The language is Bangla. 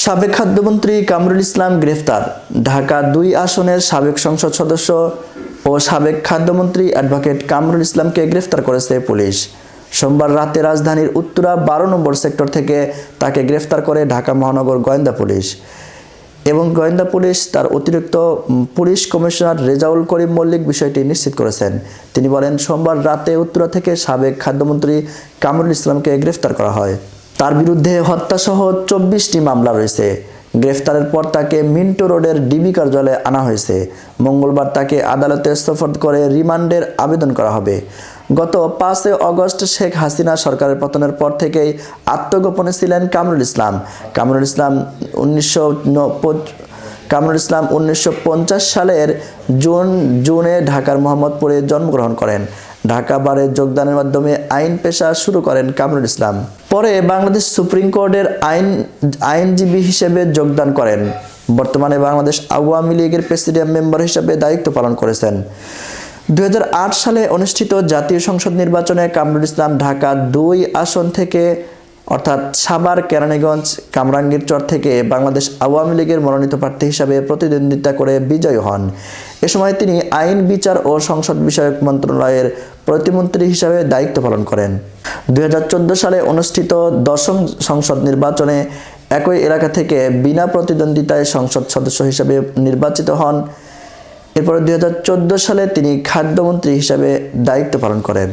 সাবেক খাদ্যমন্ত্রী কামরুল ইসলাম গ্রেফতার। ঢাকা ২ আসনের সাবেক সংসদ সদস্য ও সাবেক খাদ্যমন্ত্রী অ্যাডভোকেট কামরুল ইসলামকে গ্রেফতার করেছে পুলিশ। সোমবার রাতে রাজধানীর উত্তরা ১২ নম্বর সেক্টর থেকে তাকে গ্রেফতার করে ঢাকা মহানগর গোয়েন্দা পুলিশ এবং গোয়েন্দা পুলিশ তার অতিরিক্ত পুলিশ কমিশনার রেজাউল করিম মল্লিক বিষয়টি নিশ্চিত করেছেন। তিনি বলেন, সোমবার রাতে উত্তরা থেকে সাবেক খাদ্যমন্ত্রী কামরুল ইসলামকে গ্রেফতার করা হয়। তার বিরুদ্ধে হত্যাসহ ২৪টি মামলা রয়েছে। গ্রেফতারের পর তাকে মিন্টো রোডের ডিবি কার্যালয়ে আনা হয়েছে। মঙ্গলবার তাকে আদালতে সোপর্দ করে রিমান্ডের আবেদন করা হবে। গত ৫ অগস্ট শেখ হাসিনা সরকারের পতনের পর থেকেই আত্মগোপনে ছিলেন কামরুল ইসলাম। কামরুল ইসলাম ১৯৫০ সালের জুনে ঢাকার মোহাম্মদপুরে জন্মগ্রহণ করেন। ঢাকা বারে যোগদানের মাধ্যমে আইন পেশা শুরু করেন কামরুল ইসলাম। পরে বাংলাদেশ সুপ্রিম কোর্টের আইনজীবী হিসেবে যোগদান করেন। বর্তমানে বাংলাদেশ আওয়ামী লীগের প্রেসিডিয়াম মেম্বার হিসেবে দায়িত্ব পালন করেছেন। ২০০৮ সালে অনুষ্ঠিত জাতীয় সংসদ নির্বাচনে কামরুল ইসলাম ঢাকা ২ আসন থেকে অর্থাৎ সাভার, কেরানীগঞ্জ, কামরাঙ্গীরচর থেকে বাংলাদেশ আওয়ামী লীগের মনোনীত প্রার্থী হিসাবে প্রতিদ্বন্দ্বিতা করে বিজয়ী হন। এ সময় তিনি আইন, বিচার ও সংসদ বিষয়ক মন্ত্রণালয়ের প্রতিমন্ত্রী হিসাবে দায়িত্ব পালন করেন। ২০১৪ সালে অনুষ্ঠিত ১০ম সংসদ নির্বাচনে একই এলাকা থেকে বিনা প্রতিদ্বন্দ্বিতায় সংসদ সদস্য হিসাবে নির্বাচিত হন। এরপর ২০১৪ সালে তিনি খাদ্যমন্ত্রী হিসাবে দায়িত্ব পালন করেন।